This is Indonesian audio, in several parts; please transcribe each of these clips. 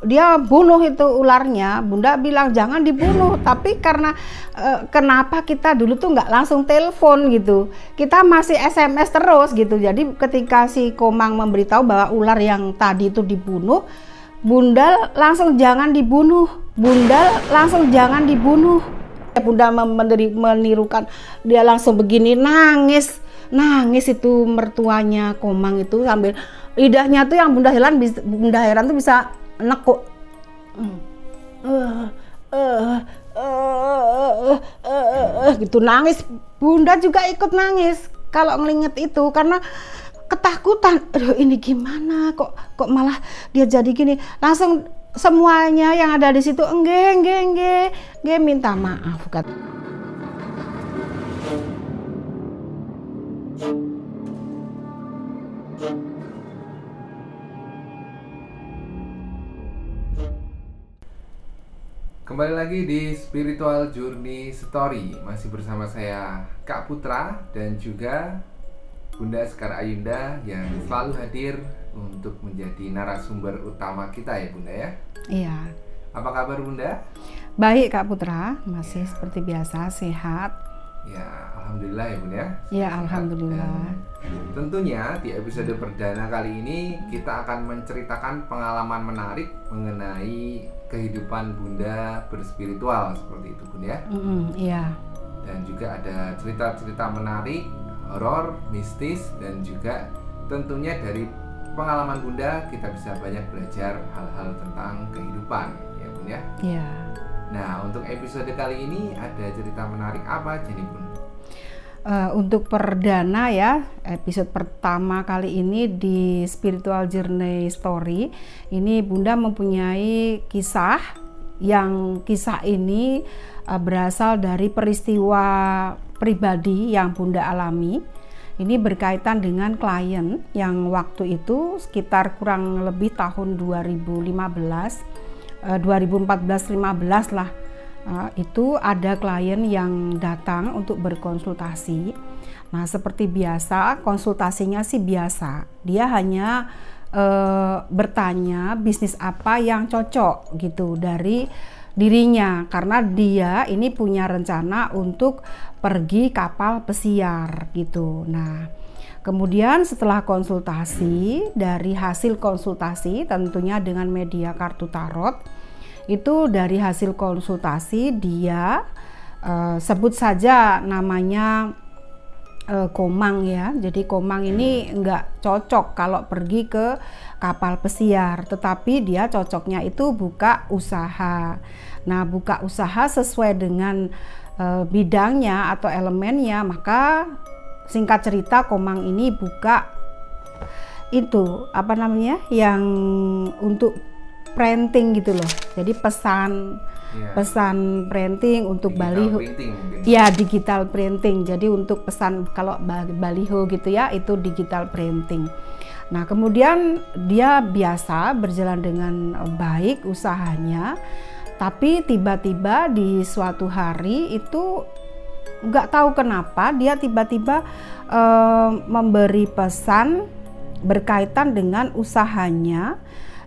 dia bunuh itu ularnya. Bunda bilang jangan dibunuh, tapi karena kenapa kita dulu tuh nggak langsung telepon gitu, kita masih SMS terus gitu. Jadi ketika si Komang memberitahu bahwa ular yang tadi itu dibunuh, Bunda langsung jangan dibunuh, Bunda langsung jangan dibunuh. Bunda menirukan, dia langsung begini nangis itu mertuanya Komang itu sambil lidahnya tuh yang Bunda heran tuh bisa nekuk gitu nangis. Bunda juga ikut nangis kalau ngelinget itu karena ketakutan. Aduh, ini gimana kok malah dia jadi gini. Langsung semuanya yang ada di situ enggak minta maaf kata. Kembali lagi di Spiritual Journey Story. Masih bersama saya Kak Putra dan juga Bunda Sekar Ayunda yang selalu hadir untuk menjadi narasumber utama kita ya Bunda ya. Iya. Apa kabar Bunda? Baik Kak Putra, masih seperti biasa sehat. Ya, alhamdulillah ya Bunda. Ya, alhamdulillah. Dan tentunya di episode perdana kali ini kita akan menceritakan pengalaman menarik mengenai kehidupan Bunda berspiritual seperti itu Bunda ya. Iya. Dan juga ada cerita-cerita menarik, horor, mistis, dan juga tentunya dari pengalaman Bunda kita bisa banyak belajar hal-hal tentang kehidupan ya Bun ya. Iya. Nah untuk episode kali ini ada cerita menarik apa jadi Bun? Untuk perdana ya, episode pertama kali ini di Spiritual Journey Story ini Bunda mempunyai kisah ini berasal dari peristiwa pribadi yang Bunda alami. Ini berkaitan dengan klien yang waktu itu sekitar kurang lebih tahun 2014-15 lah. Itu ada klien yang datang untuk berkonsultasi. Nah seperti biasa konsultasinya sih biasa, dia hanya bertanya bisnis apa yang cocok gitu dari dirinya, karena dia ini punya rencana untuk pergi kapal pesiar gitu. Nah kemudian setelah konsultasi, dari hasil konsultasi tentunya dengan media kartu tarot, itu dari hasil konsultasi dia sebut saja namanya Komang ya. Jadi Komang ini enggak cocok kalau pergi ke kapal pesiar, tetapi dia cocoknya itu buka usaha. Nah buka usaha sesuai dengan bidangnya atau elemennya, maka singkat cerita Komang ini buka itu apa namanya yang untuk printing gitu loh. Jadi pesan printing untuk baliho. Ya, digital printing. Jadi untuk pesan kalau baliho gitu ya, itu digital printing. Nah, kemudian dia biasa berjalan dengan baik usahanya. Tapi tiba-tiba di suatu hari itu nggak tahu kenapa dia tiba-tiba memberi pesan berkaitan dengan usahanya,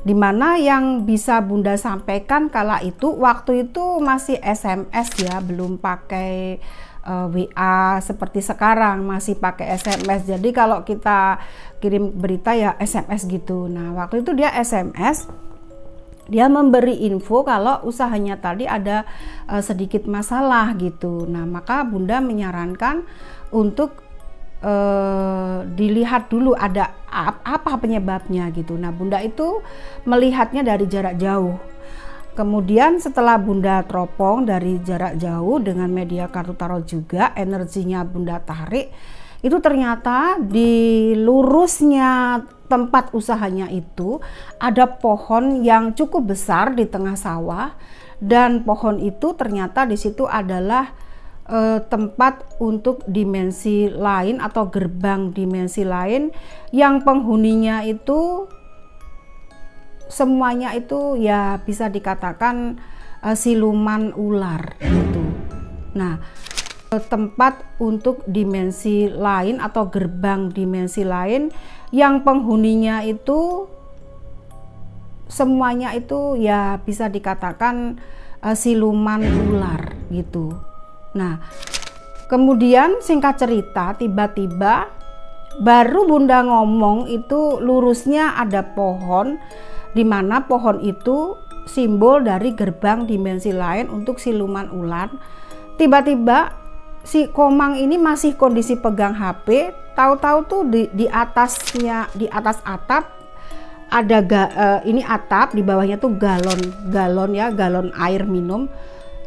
di mana yang bisa Bunda sampaikan kala itu waktu itu masih SMS ya, belum pakai WA seperti sekarang, masih pakai SMS. Jadi kalau kita kirim berita ya SMS gitu. Nah waktu itu dia SMS, dia memberi info kalau usahanya tadi ada sedikit masalah gitu. Nah maka Bunda menyarankan untuk dilihat dulu ada apa penyebabnya gitu. Nah Bunda itu melihatnya dari jarak jauh. Kemudian setelah Bunda teropong dari jarak jauh dengan media kartu tarot juga, energinya Bunda tarik, itu ternyata di lurusnya tempat usahanya itu ada pohon yang cukup besar di tengah sawah, dan pohon itu ternyata di situ adalah tempat untuk dimensi lain atau gerbang dimensi lain yang penghuninya itu semuanya itu ya bisa dikatakan siluman ular gitu. Nah tempat untuk dimensi lain atau gerbang dimensi lain yang penghuninya itu semuanya itu ya bisa dikatakan siluman ular gitu. Nah, kemudian singkat cerita, tiba-tiba baru Bunda ngomong itu lurusnya ada pohon, di mana pohon itu simbol dari gerbang dimensi lain untuk siluman ular. Tiba-tiba si Komang ini masih kondisi pegang HP, tahu-tahu tuh di atasnya, di atas atap ada ini atap, di bawahnya tuh galon air minum.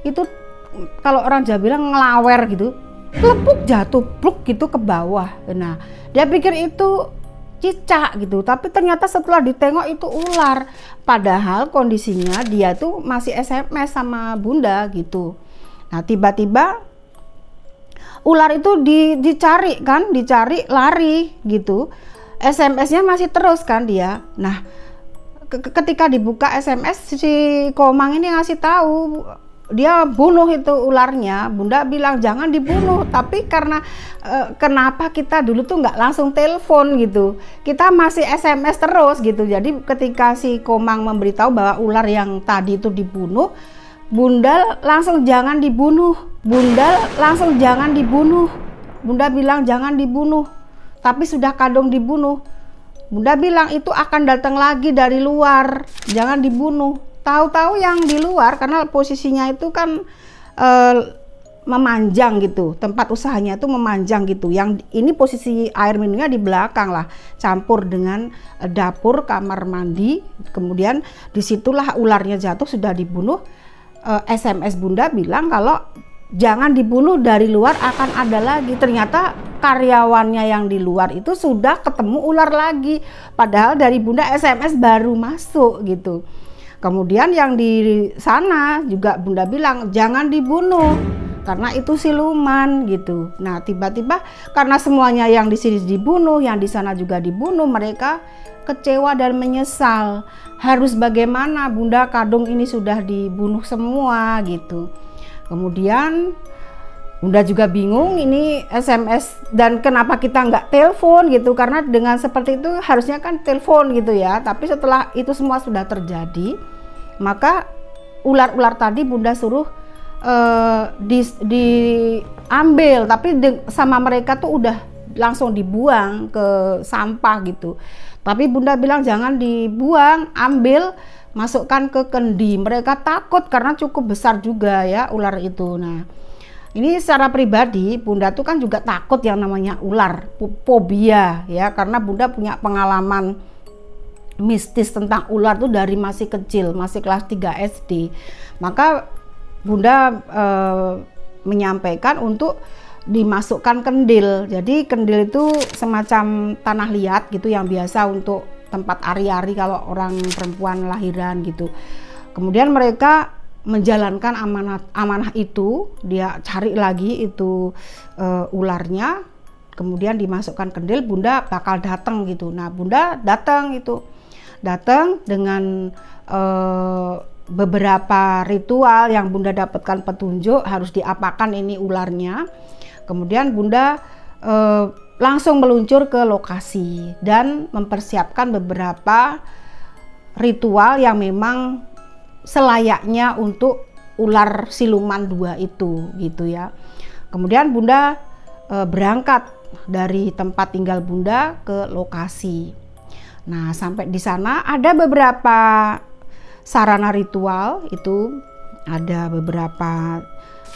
Itu kalau orang Jawa bilang ngelawer gitu, kelepuk jatuh pluk gitu ke bawah. Nah, dia pikir itu cicak gitu, tapi ternyata setelah ditengok itu ular. Padahal kondisinya dia tuh masih SMS sama Bunda gitu. Nah, tiba-tiba ular itu dicari lari gitu. SMS-nya masih terus kan dia. Nah, ketika dibuka SMS, si Komang ini ngasih tahu dia bunuh itu ularnya. Bunda bilang jangan dibunuh, tapi karena kenapa kita dulu tuh nggak langsung telepon gitu, kita masih SMS terus gitu. Jadi ketika si Komang memberitahu bahwa ular yang tadi itu dibunuh, Bunda langsung jangan dibunuh. Bunda bilang jangan dibunuh, tapi sudah kadung dibunuh. Bunda bilang itu akan datang lagi dari luar, jangan dibunuh. Tahu-tahu yang di luar, karena posisinya itu kan memanjang gitu, tempat usahanya itu memanjang gitu. Yang ini posisi air minumnya di belakang lah, campur dengan dapur, kamar mandi. Kemudian disitulah ularnya jatuh, sudah dibunuh. SMS Bunda bilang kalau jangan dibunuh, dari luar akan ada lagi. Ternyata karyawannya yang di luar itu sudah ketemu ular lagi, padahal dari Bunda SMS baru masuk gitu. Kemudian yang di sana juga Bunda bilang jangan dibunuh karena itu siluman gitu. Nah, tiba-tiba karena semuanya yang di sini dibunuh, yang di sana juga dibunuh, mereka kecewa dan menyesal. Harus bagaimana, Bunda, kadung ini sudah dibunuh semua gitu. Kemudian Bunda juga bingung ini SMS dan kenapa kita nggak telepon gitu, karena dengan seperti itu harusnya kan telepon gitu ya. Tapi setelah itu semua sudah terjadi, maka ular-ular tadi Bunda suruh diambil, tapi sama mereka tuh udah langsung dibuang ke sampah gitu. Tapi Bunda bilang jangan dibuang, ambil, masukkan ke kendi. Mereka takut karena cukup besar juga ya ular itu. Nah, ini secara pribadi Bunda tuh kan juga takut yang namanya ular, fobia ya, karena Bunda punya pengalaman mistis tentang ular tuh dari masih kecil, masih kelas 3 SD. Maka Bunda menyampaikan untuk dimasukkan kendil. Jadi kendil itu semacam tanah liat gitu yang biasa untuk tempat ari-ari kalau orang perempuan lahiran gitu. Kemudian mereka menjalankan amanah itu, dia cari lagi itu ularnya, kemudian dimasukkan kendil. Bunda bakal datang gitu. Nah, Bunda datang dengan beberapa ritual yang Bunda dapatkan petunjuk harus diapakan ini ularnya. Kemudian Bunda langsung meluncur ke lokasi dan mempersiapkan beberapa ritual yang memang selayaknya untuk ular siluman 2 itu gitu ya. Kemudian Bunda berangkat dari tempat tinggal Bunda ke lokasi. Nah, sampai di sana ada beberapa sarana ritual, itu ada beberapa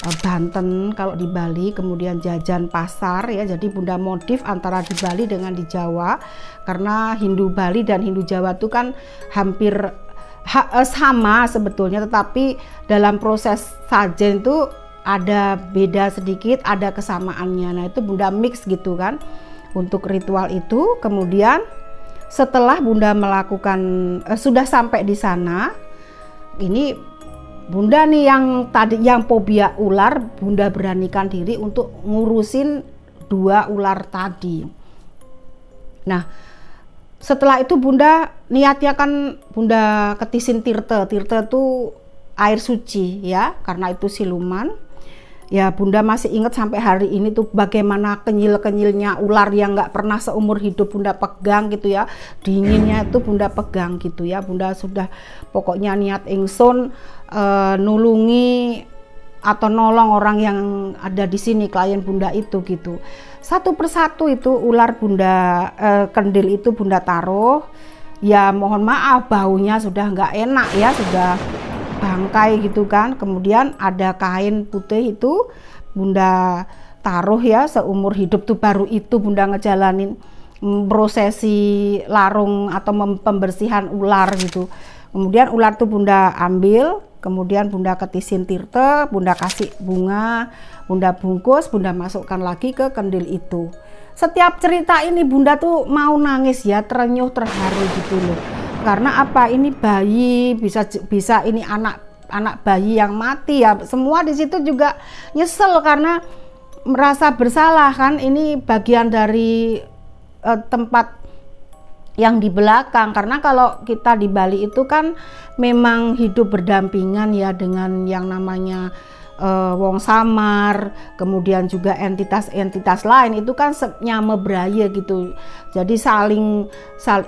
Banten kalau di Bali, kemudian jajan pasar ya. Jadi Bunda modif antara di Bali dengan di Jawa, karena Hindu Bali dan Hindu Jawa itu kan hampir sama sebetulnya, tetapi dalam proses sajen itu ada beda sedikit, ada kesamaannya. Nah, itu Bunda mix gitu kan untuk ritual itu. Kemudian setelah Bunda melakukan sudah sampai di sana, ini Bunda nih yang fobia ular, Bunda beranikan diri untuk ngurusin 2 ular tadi. Nah, setelah itu Bunda niatnya kan Bunda ketisin tirte. Tirte itu air suci ya, karena itu siluman. Ya Bunda masih ingat sampai hari ini tuh bagaimana kenyil-kenyilnya ular yang nggak pernah seumur hidup Bunda pegang gitu ya, dinginnya itu Bunda pegang gitu ya. Bunda sudah pokoknya niat ingsun nulungi atau nolong orang yang ada di sini, klien Bunda itu gitu. Satu persatu itu ular Bunda kendil itu Bunda taruh. Ya mohon maaf baunya sudah nggak enak ya, sudah bangkai gitu kan. Kemudian ada kain putih itu Bunda taruh ya, seumur hidup tuh baru itu Bunda ngejalanin prosesi larung atau pembersihan ular gitu. Kemudian ular tuh Bunda ambil, kemudian Bunda ketisin tirte, Bunda kasih bunga, Bunda bungkus, Bunda masukkan lagi ke kendil itu. Setiap cerita ini Bunda tuh mau nangis ya, terenyuh terharu gitu loh. Karena apa, ini bayi, bisa ini anak bayi yang mati ya. Semua di situ juga nyesel karena merasa bersalah kan, ini bagian dari tempat yang di belakang. Karena kalau kita di Bali itu kan memang hidup berdampingan ya dengan yang namanya wong samar, kemudian juga entitas-entitas lain itu kan nyame braya gitu. Jadi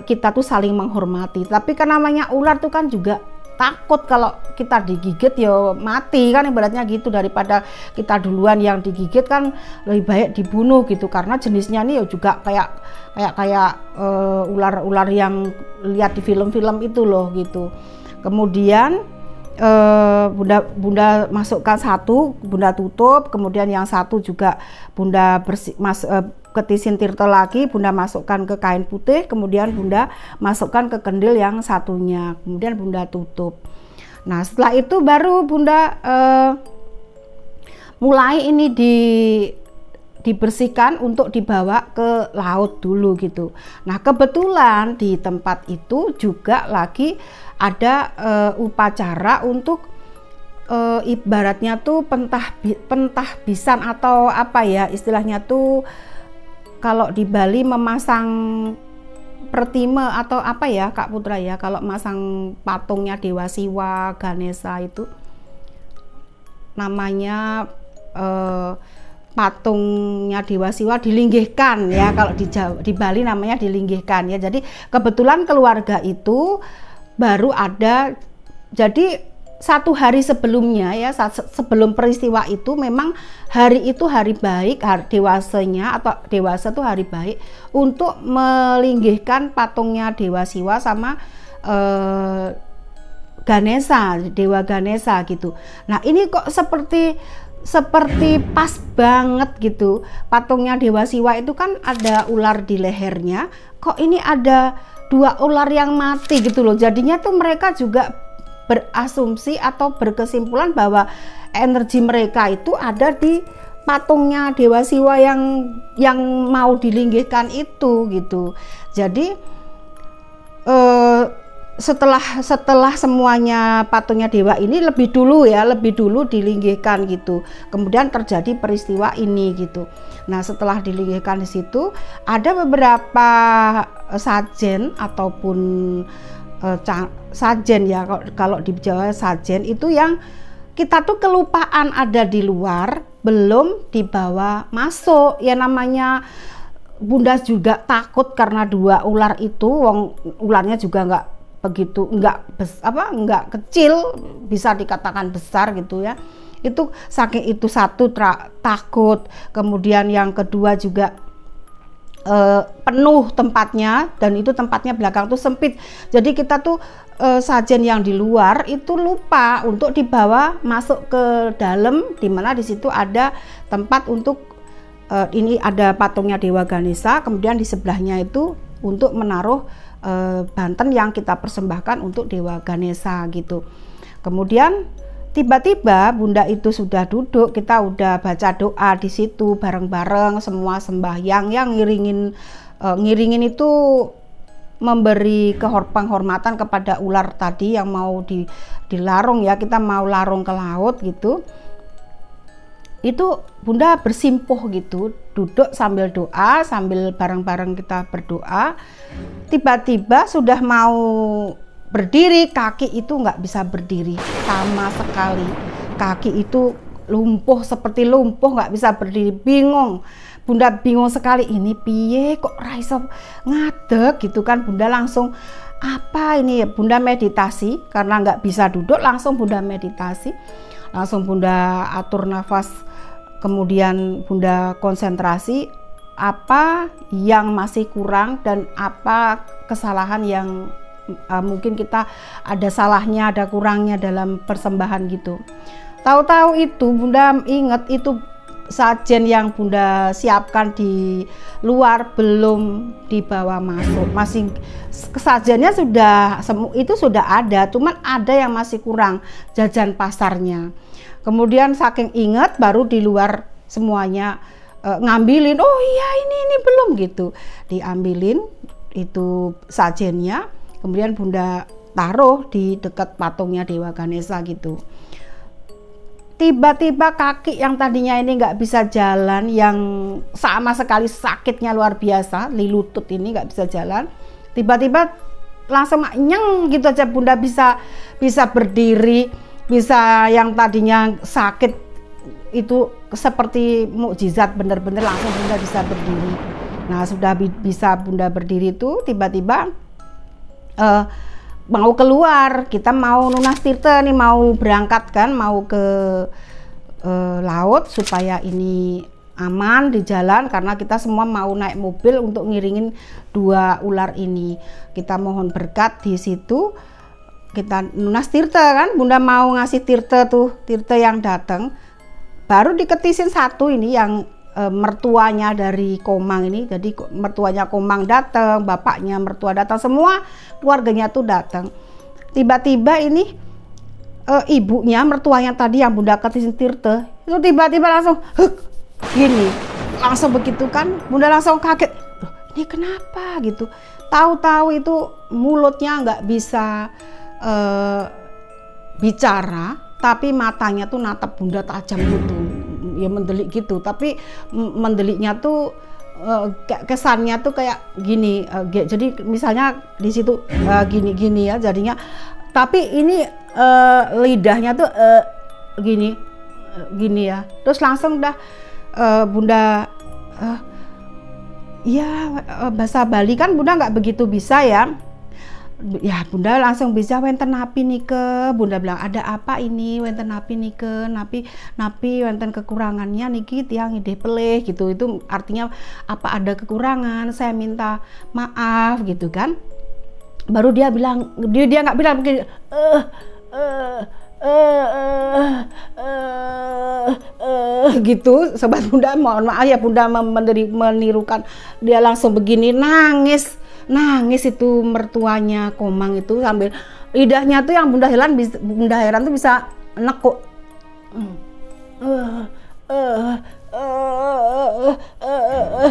kita tuh saling menghormati. Tapi kan namanya ular tuh kan juga takut kalau kita digigit ya mati kan, ibaratnya gitu. Daripada kita duluan yang digigit kan lebih baik dibunuh gitu, karena jenisnya nih ya juga kayak ular-ular yang lihat di film-film itu loh gitu. Kemudian Bunda masukkan satu, Bunda tutup, kemudian yang satu juga Bunda ketisin tirta lagi, Bunda masukkan ke kain putih, kemudian Bunda masukkan ke kendil yang satunya, kemudian Bunda tutup. Nah setelah itu baru Bunda mulai ini dibersihkan untuk dibawa ke laut dulu gitu. Nah kebetulan di tempat itu juga lagi ada upacara untuk ibaratnya tuh pentahbisan atau apa ya istilahnya tuh, kalau di Bali memasang pertime atau apa ya Kak Putra ya, kalau masang patungnya Dewa Siwa, Ganesha itu namanya patungnya Dewa Siwa dilinggihkan ya, kalau di Bali namanya dilinggihkan ya. Jadi kebetulan keluarga itu baru ada, jadi satu hari sebelumnya ya, sebelum peristiwa itu memang hari itu hari baik, hari dewasanya atau dewasa tuh hari baik untuk melinggihkan patungnya Dewa Siwa sama Ganesha, Dewa Ganesha gitu. Nah ini kok seperti pas banget gitu, patungnya Dewa Siwa itu kan ada ular di lehernya, kok ini ada dua ular yang mati gitu loh. Jadinya tuh mereka juga berasumsi atau berkesimpulan bahwa energi mereka itu ada di patungnya Dewa Siwa yang mau dilinggihkan itu gitu. Jadi setelah semuanya patungnya dewa ini lebih dulu dilinggihkan gitu. Kemudian terjadi peristiwa ini gitu. Nah, setelah dilinggihkan di situ ada beberapa sajen ataupun sajen ya, kalau di Jawa sajen itu yang kita tuh kelupaan ada di luar, belum dibawa masuk. Ya namanya Bunda juga takut karena dua ular itu, ularnya juga nggak kecil, bisa dikatakan besar gitu ya. Itu saking itu satu takut, kemudian yang kedua juga penuh tempatnya, dan itu tempatnya belakang tuh sempit. Jadi kita tuh sajen yang di luar itu lupa untuk dibawa masuk ke dalam, dimana di situ ada tempat untuk ini ada patungnya Dewa Ganesha, kemudian di sebelahnya itu untuk menaruh banten yang kita persembahkan untuk Dewa Ganesha gitu. Kemudian tiba-tiba Bunda itu sudah duduk, kita udah baca doa di situ bareng-bareng semua sembahyang, yang ngiringin itu memberi penghormatan kepada ular tadi yang mau dilarung ya, kita mau larung ke laut gitu. Itu Bunda bersimpuh gitu, duduk sambil doa, sambil bareng-bareng kita berdoa. Tiba-tiba sudah mau berdiri, kaki itu nggak bisa berdiri sama sekali. Kaki itu lumpuh, seperti lumpuh, nggak bisa berdiri, bingung. Bunda bingung sekali, ini piye kok raiso ngadeg gitu kan. Bunda langsung apa ini ya, Bunda meditasi karena nggak bisa duduk, langsung Bunda meditasi, langsung Bunda atur nafas, kemudian Bunda konsentrasi apa yang masih kurang dan apa kesalahan yang mungkin kita ada salahnya, ada kurangnya dalam persembahan gitu. Tahu-tahu itu Bunda ingat itu sajen yang Bunda siapkan di luar belum dibawa masuk, masih sajennya itu sudah ada, cuman ada yang masih kurang, jajan pasarnya. Kemudian saking ingat baru di luar semuanya ngambilin, oh iya ini belum gitu, diambilin itu sajennya, kemudian Bunda taruh di dekat patungnya Dewa Ganesha gitu. Tiba-tiba kaki yang tadinya ini nggak bisa jalan, yang sama sekali sakitnya luar biasa, di lutut ini nggak bisa jalan, tiba-tiba langsung nyeng gitu aja Bunda bisa berdiri, bisa yang tadinya sakit itu seperti mukjizat, bener-bener langsung Bunda bisa berdiri. Nah sudah bisa Bunda berdiri itu tiba-tiba mau keluar, kita mau nunas tirta nih, mau berangkat kan, mau ke laut supaya ini aman di jalan, karena kita semua mau naik mobil untuk ngiringin 2 ular ini. Kita mohon berkat di situ, kita nunas tirta kan, Bunda mau ngasih tirta tuh, tirta yang datang, baru diketisin satu ini yang mertuanya dari Komang ini. Jadi mertuanya Komang datang, bapaknya mertua datang, semua keluarganya tuh datang. Tiba-tiba ini ibunya, mertuanya tadi yang Bunda ketisin tirta itu tiba-tiba langsung gini, langsung begitu kan, Bunda langsung kaget, ini kenapa gitu. Tahu-tahu itu mulutnya nggak bisa bicara, tapi matanya tuh natap Bunda tajam gitu, ya mendelik gitu, tapi mendeliknya tuh kesannya tuh kayak gini, jadi misalnya di situ gini ya jadinya, tapi ini lidahnya tuh gini ya, terus langsung dah Bunda bahasa Bali kan Bunda nggak begitu bisa ya. Ya Bunda langsung bisa, wenten napi nike, Bunda bilang ada apa ini, wenten napi nike, napi wenten kekurangannya niki tiang ide peleh gitu, itu artinya apa ada kekurangan, saya minta maaf gitu kan. Baru dia bilang, dia nggak bilang begini, gitu, sobat Bunda mohon maaf ya, Bunda menirukan, dia langsung begini nangis itu mertuanya Komang itu, sambil lidahnya tuh yang Bunda heran tuh bisa nekuk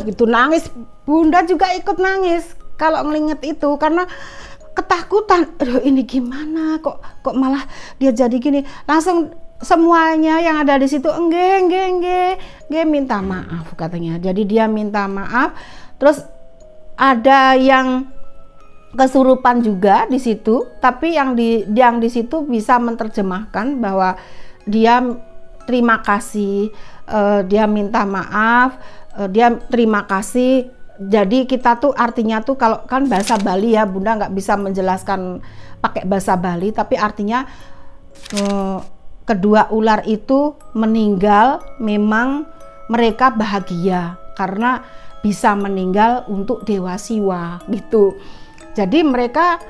gitu, nangis. Bunda juga ikut nangis kalau ngelinget itu, karena ketakutan, aduh ini gimana kok malah dia jadi gini. Langsung semuanya yang ada di situ enggak minta maaf katanya. Jadi dia minta maaf, terus ada yang kesurupan juga di situ, tapi yang di situ bisa menerjemahkan bahwa dia terima kasih, dia minta maaf, dia terima kasih. Jadi kita tuh artinya tuh, kalau kan bahasa Bali ya, Bunda nggak bisa menjelaskan pakai bahasa Bali, tapi artinya kedua ular itu meninggal, memang mereka bahagia karena bisa meninggal untuk Dewa Siwa gitu. Jadi mereka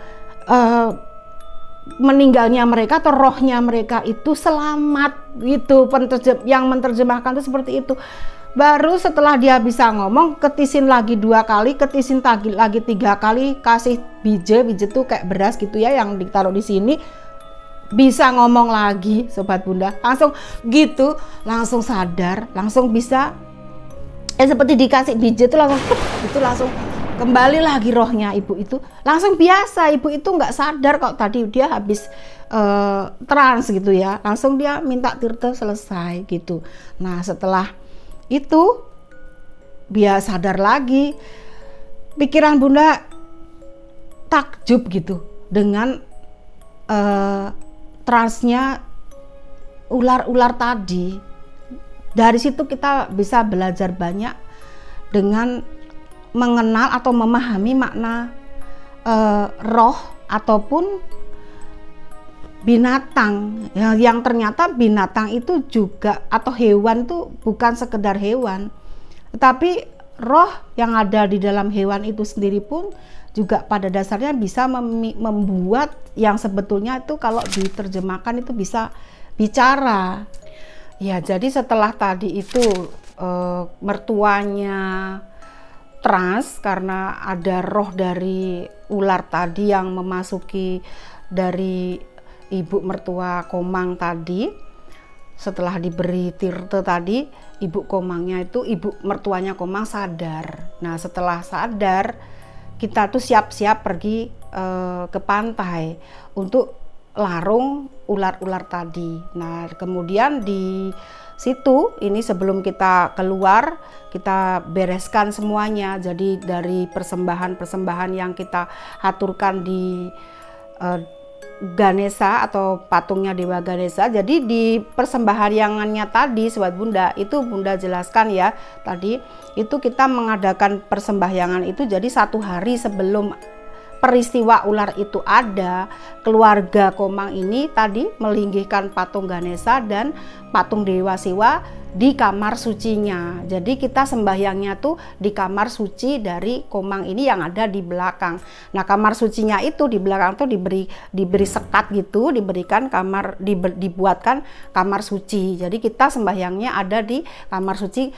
meninggalnya mereka atau rohnya mereka itu selamat gitu, yang menerjemahkan itu seperti itu. Baru setelah dia bisa ngomong, ketisin lagi 2 kali, ketisin lagi 3 kali, kasih bije tuh kayak beras gitu ya yang ditaruh di sini, bisa ngomong lagi sobat Bunda, langsung gitu, langsung sadar, langsung bisa seperti dikasih biji itu langsung kembali lagi rohnya ibu itu, langsung biasa. Ibu itu nggak sadar kalau tadi dia habis trans gitu ya, langsung dia minta tirta selesai gitu. Nah setelah itu dia sadar lagi, pikiran Bunda takjub gitu dengan transnya ular-ular tadi. Dari situ kita bisa belajar banyak dengan mengenal atau memahami makna roh ataupun binatang ya, yang ternyata binatang itu juga atau hewan itu bukan sekedar hewan, tetapi roh yang ada di dalam hewan itu sendiri pun juga pada dasarnya bisa membuat yang sebetulnya itu kalau diterjemahkan itu bisa bicara. Ya, jadi setelah tadi itu mertuanya trans karena ada roh dari ular tadi yang memasuki dari ibu mertua Komang tadi. Setelah diberi tirte tadi, ibu mertuanya Komang sadar. Nah, setelah sadar, kita tuh siap-siap pergi ke pantai untuk larung ular-ular tadi. Nah, kemudian di situ ini sebelum kita keluar, kita bereskan semuanya. Jadi dari persembahan-persembahan yang kita aturkan di Ganesha atau patungnya Dewa Ganesha. Jadi di persembahyangannya tadi, Sobat Bunda, itu Bunda jelaskan ya, tadi itu kita mengadakan persembahyangan itu jadi 1 hari sebelum peristiwa ular itu ada, keluarga Komang ini tadi melinggihkan patung Ganesha dan patung Dewa Siwa di kamar sucinya. Jadi kita sembahyangnya tuh di kamar suci dari Komang ini yang ada di belakang. Nah, kamar sucinya itu di belakang tuh diberi sekat gitu, dibuatkan kamar suci. Jadi kita sembahyangnya ada di kamar suci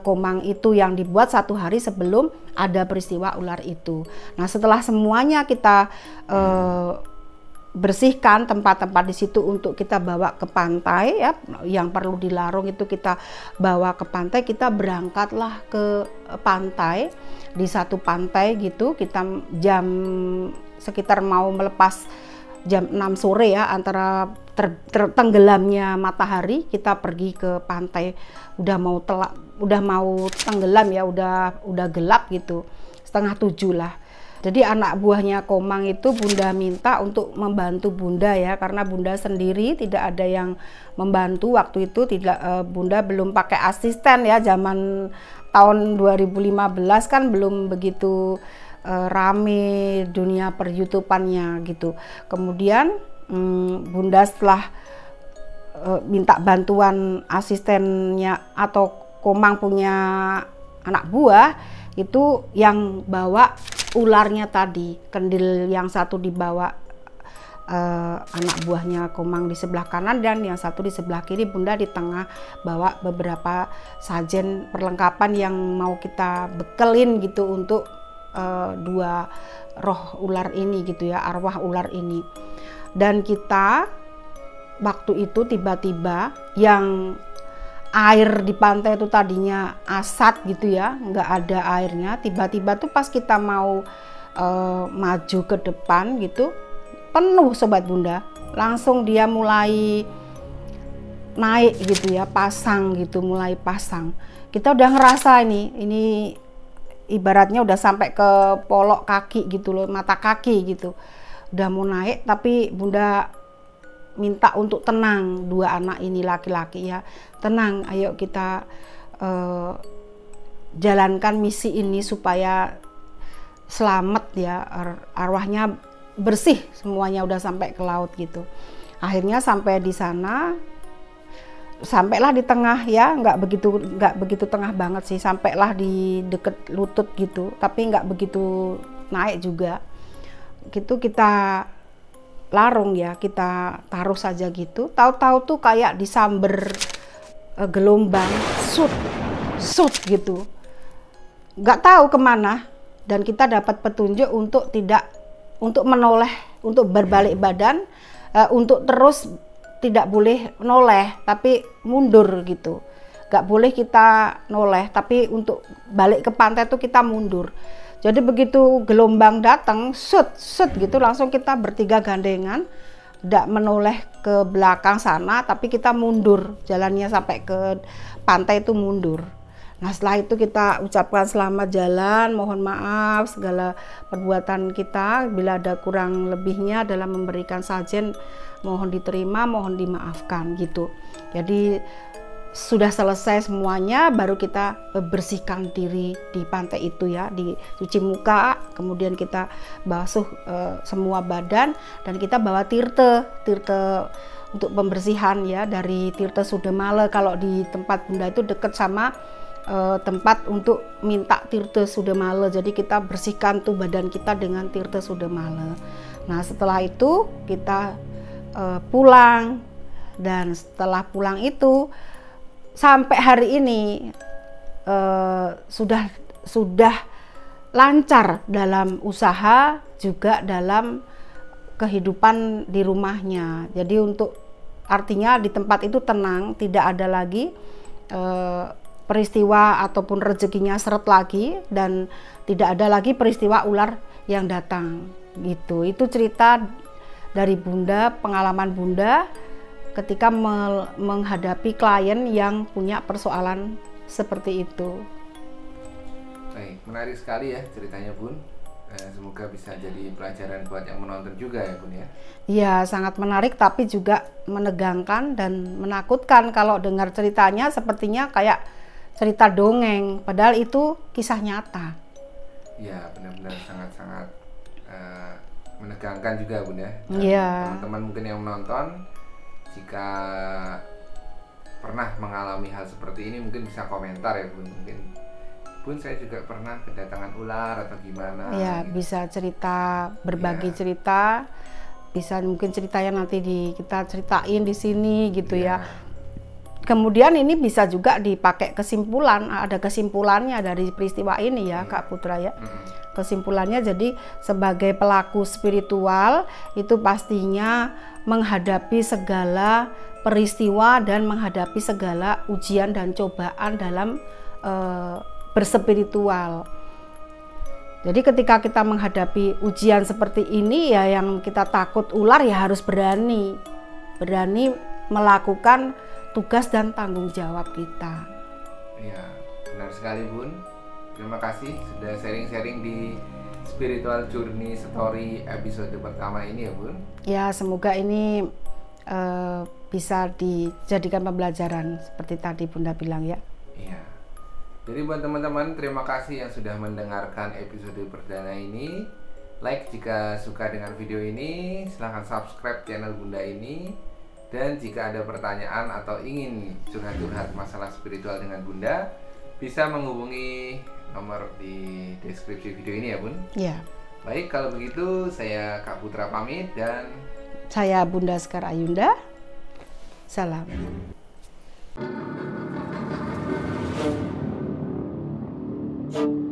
Komang itu yang dibuat 1 hari sebelum ada peristiwa ular itu. Nah, setelah semuanya kita bersihkan tempat-tempat di situ untuk kita bawa ke pantai ya, yang perlu dilarung itu kita bawa ke pantai. Kita berangkatlah ke pantai. Di satu pantai gitu kita sekitar mau melepas jam 6 sore ya, antara tenggelamnya matahari kita pergi ke pantai. Udah mau tenggelam ya, udah gelap gitu, 6:30 lah. Jadi anak buahnya Komang itu Bunda minta untuk membantu Bunda ya, karena Bunda sendiri tidak ada yang membantu waktu itu. Bunda belum pakai asisten ya, zaman tahun 2015 kan belum begitu rame dunia per-YouTubeannya gitu. Kemudian Bunda setelah minta bantuan asistennya atau Komang punya anak buah itu yang bawa ularnya tadi, kendil yang satu dibawa anak buahnya Komang di sebelah kanan dan yang satu di sebelah kiri. Bunda di tengah bawa beberapa sajen perlengkapan yang mau kita bekelin gitu untuk 2 roh ular ini gitu ya, arwah ular ini. Dan kita waktu itu tiba-tiba yang air di pantai itu tadinya asat gitu ya, nggak ada airnya. Tiba-tiba tuh pas kita mau maju ke depan gitu, penuh Sobat Bunda. Langsung dia mulai naik gitu ya, mulai pasang. Kita udah ngerasa ini ibaratnya udah sampai ke polok kaki gitu loh, mata kaki gitu. Udah mau naik, tapi Bunda minta untuk tenang, 2 anak ini laki-laki ya, tenang, ayo kita jalankan misi ini supaya selamat ya, arwahnya bersih, semuanya udah sampai ke laut gitu. Akhirnya sampai di sana, sampailah di tengah ya, nggak begitu tengah banget sih, sampailah di deket lutut gitu, tapi nggak begitu naik juga gitu. Kita larung ya, kita taruh saja gitu. Tahu-tahu tuh kayak disamber gelombang, sut gitu, nggak tahu kemana. Dan kita dapat petunjuk untuk menoleh, untuk berbalik badan, untuk terus tidak boleh noleh tapi mundur gitu. Nggak boleh kita noleh, tapi untuk balik ke pantai tuh kita mundur. Jadi begitu gelombang datang, sut gitu, langsung kita bertiga gandengan, tidak menoleh ke belakang sana, tapi kita mundur, jalannya sampai ke pantai itu mundur. Nah, setelah itu kita ucapkan selamat jalan, mohon maaf segala perbuatan kita, bila ada kurang lebihnya dalam memberikan sajen, mohon diterima, mohon dimaafkan gitu. Jadi sudah selesai semuanya, baru kita bersihkan diri di pantai itu ya, dicuci muka, kemudian kita basuh semua badan, dan kita bawa tirte untuk pembersihan ya, dari Tirta Sudamala. Kalau di tempat Bunda itu dekat sama tempat untuk minta Tirta Sudamala, jadi kita bersihkan tuh badan kita dengan Tirta Sudamala. Nah setelah itu kita pulang, dan setelah pulang itu sampai hari ini sudah lancar dalam usaha, juga dalam kehidupan di rumahnya. Jadi artinya di tempat itu tenang, tidak ada lagi peristiwa ataupun rezekinya seret lagi, dan tidak ada lagi peristiwa ular yang datang gitu. Itu cerita dari Bunda, pengalaman Bunda ketika menghadapi klien yang punya persoalan seperti itu. Baik, menarik sekali ya ceritanya Bun. Semoga bisa jadi pelajaran buat yang menonton juga ya Bun ya. Iya, sangat menarik tapi juga menegangkan dan menakutkan. Kalau dengar ceritanya sepertinya kayak cerita dongeng, padahal itu kisah nyata. Iya, benar-benar sangat-sangat menegangkan juga Bun ya. Iya. Teman-teman mungkin yang menonton, jika pernah mengalami hal seperti ini mungkin bisa komentar ya Bun. Mungkin Bun, saya juga pernah kedatangan ular atau gimana. Ya, gitu. Bisa cerita, berbagi cerita, bisa mungkin ceritanya nanti kita ceritain di sini gitu ya. Kemudian ini bisa juga dipakai kesimpulan, ada kesimpulannya dari peristiwa ini ya Kak Putra ya. Kesimpulannya, jadi sebagai pelaku spiritual itu pastinya menghadapi segala peristiwa dan menghadapi segala ujian dan cobaan dalam berspiritual. Jadi ketika kita menghadapi ujian seperti ini ya, yang kita takut ular ya harus berani melakukan tugas dan tanggung jawab kita. Iya, benar sekali Bun. Terima kasih sudah sharing-sharing di Spiritual Journey Story episode pertama ini ya Bun. Ya, semoga ini bisa dijadikan pembelajaran seperti tadi Bunda bilang ya. Iya. Jadi buat teman-teman, terima kasih yang sudah mendengarkan episode perdana ini. Like jika suka dengan video ini, silahkan subscribe channel Bunda ini. Dan jika ada pertanyaan atau ingin curhat-curhat masalah spiritual dengan Bunda, bisa menghubungi nomor di deskripsi video ini ya Bun. Iya. Baik, kalau begitu saya Kak Putra pamit dan saya Bunda Sekar Ayunda. Salam. Thank you.